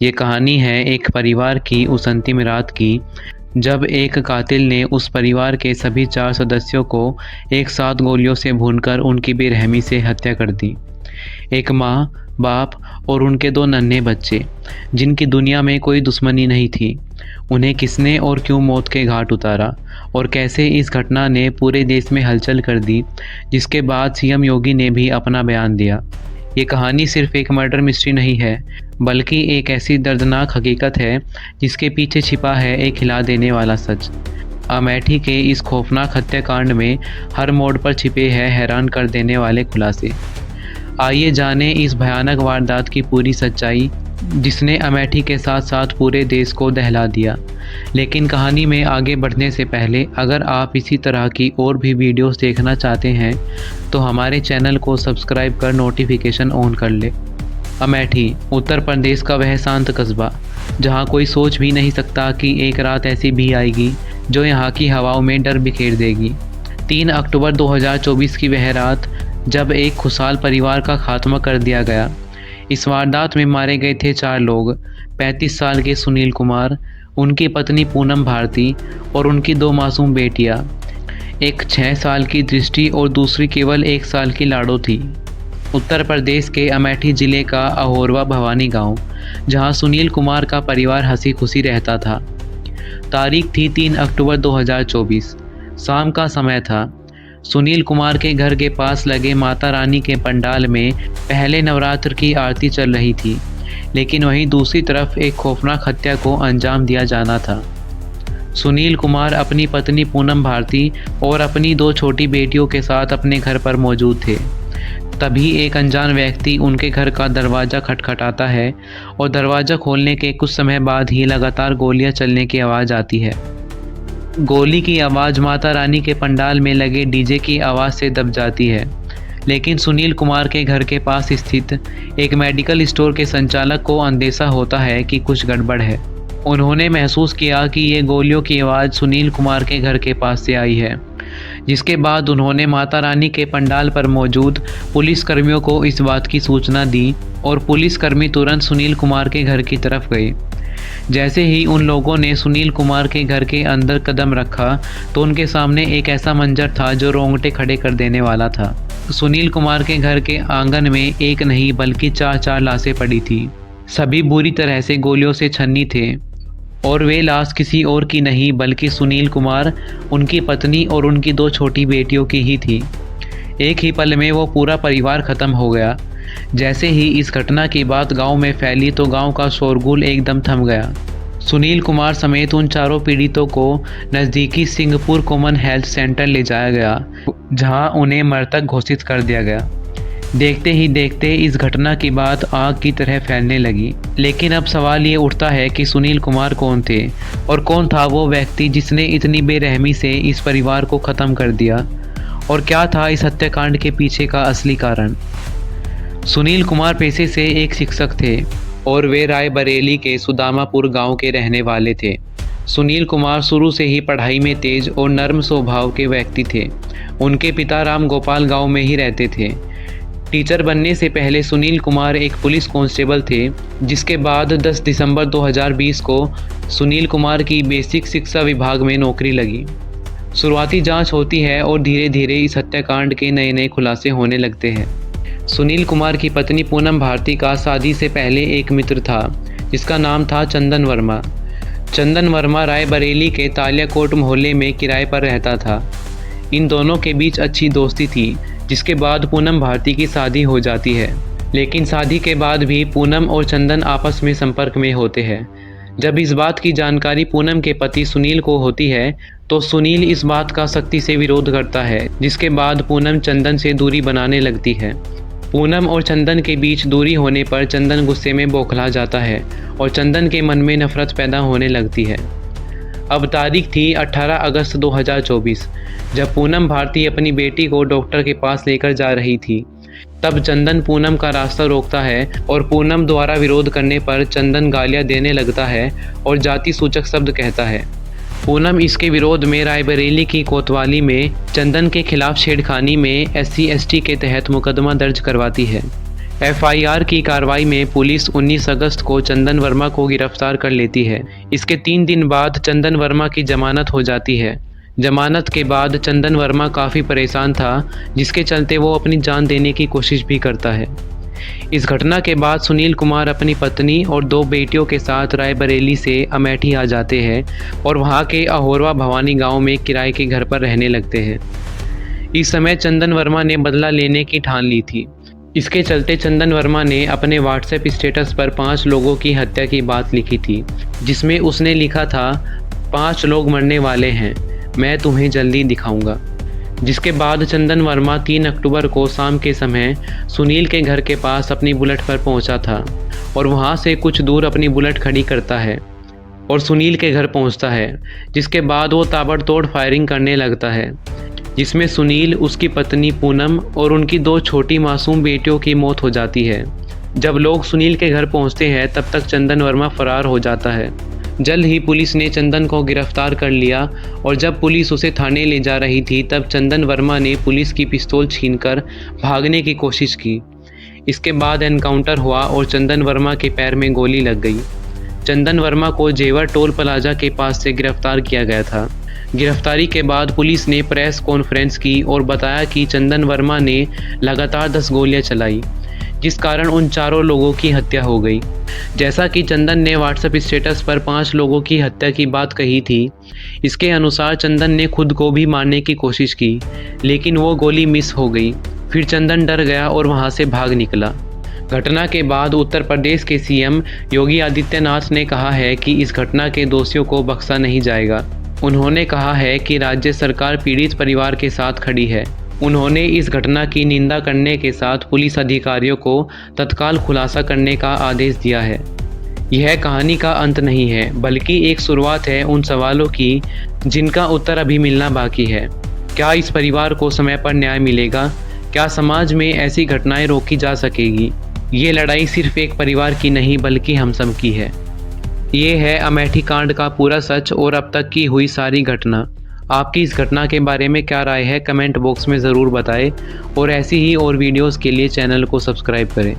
ये कहानी है एक परिवार की उस अंतिम रात की, जब एक कातिल ने उस परिवार के सभी 4 सदस्यों को एक साथ गोलियों से भूनकर उनकी बेरहमी से हत्या कर दी। एक माँ, बाप और उनके 2 नन्हे बच्चे, जिनकी दुनिया में कोई दुश्मनी नहीं थी। उन्हें किसने और क्यों मौत के घाट उतारा और कैसे इस घटना ने पूरे देश में हलचल कर दी, जिसके बाद सीएम योगी ने भी अपना बयान दिया। ये कहानी सिर्फ एक मर्डर मिस्ट्री नहीं है, बल्कि एक ऐसी दर्दनाक हकीकत है जिसके पीछे छिपा है एक हिला देने वाला सच। अमेठी के इस खौफनाक हत्याकांड में हर मोड़ पर छिपे हैं हैरान कर देने वाले खुलासे। आइए जानें इस भयानक वारदात की पूरी सच्चाई, जिसने अमेठी के साथ साथ पूरे देश को दहला दिया। लेकिन कहानी में आगे बढ़ने से पहले अगर आप इसी तरह की और भी वीडियोस देखना चाहते हैं तो हमारे चैनल को सब्सक्राइब कर नोटिफिकेशन ऑन कर ले। अमेठी, उत्तर प्रदेश का वह शांत कस्बा जहां कोई सोच भी नहीं सकता कि एक रात ऐसी भी आएगी जो यहां की हवाओं में डर बिखेर देगी। 3 अक्टूबर 2024 की वह रात, जब एक खुशहाल परिवार का खात्मा कर दिया गया। इस वारदात में मारे गए थे 4 लोग। 35 साल के सुनील कुमार, उनकी पत्नी पूनम भारती और उनकी 2 मासूम बेटियां, एक 6 साल की दृष्टि और दूसरी केवल 1 साल की लाडो थी। उत्तर प्रदेश के अमेठी ज़िले का अहोरवा भवानी गांव, जहां सुनील कुमार का परिवार हंसी खुशी रहता था। तारीख थी 3 अक्टूबर 2024। शाम का समय था। सुनील कुमार के घर के पास लगे माता रानी के पंडाल में पहले नवरात्र की आरती चल रही थी, लेकिन वहीं दूसरी तरफ एक खौफनाक हत्या को अंजाम दिया जाना था। सुनील कुमार अपनी पत्नी पूनम भारती और अपनी 2 छोटी बेटियों के साथ अपने घर पर मौजूद थे। तभी एक अनजान व्यक्ति उनके घर का दरवाज़ा खटखटाता है और दरवाज़ा खोलने के कुछ समय बाद ही लगातार गोलियां चलने की आवाज़ आती है। गोली की आवाज़ माता रानी के पंडाल में लगे डीजे की आवाज़ से दब जाती है, लेकिन सुनील कुमार के घर के पास स्थित एक मेडिकल स्टोर के संचालक को अंदेशा होता है कि कुछ गड़बड़ है। उन्होंने महसूस किया कि ये गोलियों की आवाज़ सुनील कुमार के घर के पास से आई है, जिसके बाद उन्होंने माता रानी के पंडाल पर मौजूद पुलिसकर्मियों को इस बात की सूचना दी और पुलिसकर्मी तुरंत सुनील कुमार के घर की तरफ गए। जैसे ही उन लोगों ने सुनील कुमार के घर के अंदर कदम रखा तो उनके सामने एक ऐसा मंजर था जो रोंगटे खड़े कर देने वाला था। सुनील कुमार के घर के आंगन में एक नहीं बल्कि 4 लाशें पड़ी थी। सभी बुरी तरह से गोलियों से छन्नी थे और वे लाश किसी और की नहीं बल्कि सुनील कुमार, उनकी पत्नी और उनकी 2 छोटी बेटियों की ही थी। एक ही पल में वो पूरा परिवार ख़त्म हो गया। जैसे ही इस घटना की बात गांव में फैली तो गांव का शोरगुल एकदम थम गया। सुनील कुमार समेत उन 4 पीड़ितों को नज़दीकी सिंहपुर कॉमन हेल्थ सेंटर ले जाया गया, जहां उन्हें मृतक घोषित कर दिया गया। देखते ही देखते इस घटना की बात आग की तरह फैलने लगी। लेकिन अब सवाल ये उठता है कि सुनील कुमार कौन थे और कौन था वो व्यक्ति जिसने इतनी बेरहमी से इस परिवार को ख़त्म कर दिया, और क्या था इस हत्याकांड के पीछे का असली कारण। सुनील कुमार पेशे से एक शिक्षक थे और वे रायबरेली के सुदामापुर गांव के रहने वाले थे। सुनील कुमार शुरू से ही पढ़ाई में तेज और नर्म स्वभाव के व्यक्ति थे। उनके पिता राम गोपाल गांव में ही रहते थे। टीचर बनने से पहले सुनील कुमार एक पुलिस कांस्टेबल थे, जिसके बाद 10 दिसंबर 2020 को सुनील कुमार की बेसिक शिक्षा विभाग में नौकरी लगी। शुरुआती जांच होती है और धीरे धीरे इस हत्याकांड के नए नए खुलासे होने लगते हैं। सुनील कुमार की पत्नी पूनम भारती का शादी से पहले एक मित्र था, जिसका नाम था चंदन वर्मा। चंदन वर्मा रायबरेली के तालियाकोट मोहल्ले में किराए पर रहता था। इन दोनों के बीच अच्छी दोस्ती थी, जिसके बाद पूनम भारती की शादी हो जाती है। लेकिन शादी के बाद भी पूनम और चंदन आपस में संपर्क में होते हैं। जब इस बात की जानकारी पूनम के पति सुनील को होती है तो सुनील इस बात का सख्ती से विरोध करता है, जिसके बाद पूनम चंदन से दूरी बनाने लगती है। पूनम और चंदन के बीच दूरी होने पर चंदन गुस्से में बौखला जाता है और चंदन के मन में नफरत पैदा होने लगती है। अब तारीख थी 18 अगस्त 2024, जब पूनम भारती अपनी बेटी को डॉक्टर के पास लेकर जा रही थी। तब चंदन पूनम का रास्ता रोकता है और पूनम द्वारा विरोध करने पर चंदन गालियां देने लगता है और जाति सूचक शब्द कहता है। पूनम इसके विरोध में रायबरेली की कोतवाली में चंदन के खिलाफ छेड़खानी में SC/ST के तहत मुकदमा दर्ज करवाती है। एफआईआर की कार्रवाई में पुलिस 19 अगस्त को चंदन वर्मा को गिरफ्तार कर लेती है। इसके 3 दिन बाद चंदन वर्मा की जमानत हो जाती है। जमानत के बाद चंदन वर्मा काफ़ी परेशान था, जिसके चलते वो अपनी जान देने की कोशिश भी करता है। इस घटना के बाद सुनील कुमार अपनी पत्नी और 2 बेटियों के साथ रायबरेली से अमेठी आ जाते हैं और वहाँ के अहोरवा भवानी गांव में किराए के घर पर रहने लगते हैं। इस समय चंदन वर्मा ने बदला लेने की ठान ली थी। इसके चलते चंदन वर्मा ने अपने व्हाट्सएप स्टेटस पर 5 लोगों की हत्या की बात लिखी थी, जिसमें उसने लिखा था 5 लोग मरने वाले हैं, मैं तुम्हें जल्दी दिखाऊंगा। जिसके बाद चंदन वर्मा 3 अक्टूबर को शाम के समय सुनील के घर के पास अपनी बुलेट पर पहुंचा था और वहां से कुछ दूर अपनी बुलेट खड़ी करता है और सुनील के घर पहुंचता है। जिसके बाद वो ताबड़तोड़ फायरिंग करने लगता है, जिसमें सुनील, उसकी पत्नी पूनम और उनकी 2 छोटी मासूम बेटियों की मौत हो जाती है। जब लोग सुनील के घर पहुंचते हैं तब तक चंदन वर्मा फरार हो जाता है। जल्द ही पुलिस ने चंदन को गिरफ्तार कर लिया और जब पुलिस उसे थाने ले जा रही थी तब चंदन वर्मा ने पुलिस की पिस्तौल छीनकर भागने की कोशिश की। इसके बाद एनकाउंटर हुआ और चंदन वर्मा के पैर में गोली लग गई। चंदन वर्मा को जेवर टोल प्लाजा के पास से गिरफ्तार किया गया था। गिरफ्तारी के बाद पुलिस ने प्रेस कॉन्फ्रेंस की और बताया कि चंदन वर्मा ने लगातार 10 गोलियां चलाई, जिस कारण उन 4 लोगों की हत्या हो गई। जैसा कि चंदन ने व्हाट्सएप स्टेटस पर 5 लोगों की हत्या की बात कही थी, इसके अनुसार चंदन ने खुद को भी मारने की कोशिश की, लेकिन वो गोली मिस हो गई। फिर चंदन डर गया और वहाँ से भाग निकला। घटना के बाद उत्तर प्रदेश के सीएम योगी आदित्यनाथ ने कहा है कि इस घटना के दोषियों को बख्शा नहीं जाएगा। उन्होंने कहा है कि राज्य सरकार पीड़ित परिवार के साथ खड़ी है। उन्होंने इस घटना की निंदा करने के साथ पुलिस अधिकारियों को तत्काल खुलासा करने का आदेश दिया है। यह कहानी का अंत नहीं है, बल्कि एक शुरुआत है उन सवालों की जिनका उत्तर अभी मिलना बाकी है। क्या इस परिवार को समय पर न्याय मिलेगा? क्या समाज में ऐसी घटनाएं रोकी जा सकेगी? ये लड़ाई सिर्फ एक परिवार की नहीं बल्कि हम सब की है। ये है अमेठी कांड का पूरा सच और अब तक की हुई सारी घटना। आपकी इस घटना के बारे में क्या राय है, कमेंट बॉक्स में ज़रूर बताएं और ऐसी ही और वीडियोस के लिए चैनल को सब्सक्राइब करें।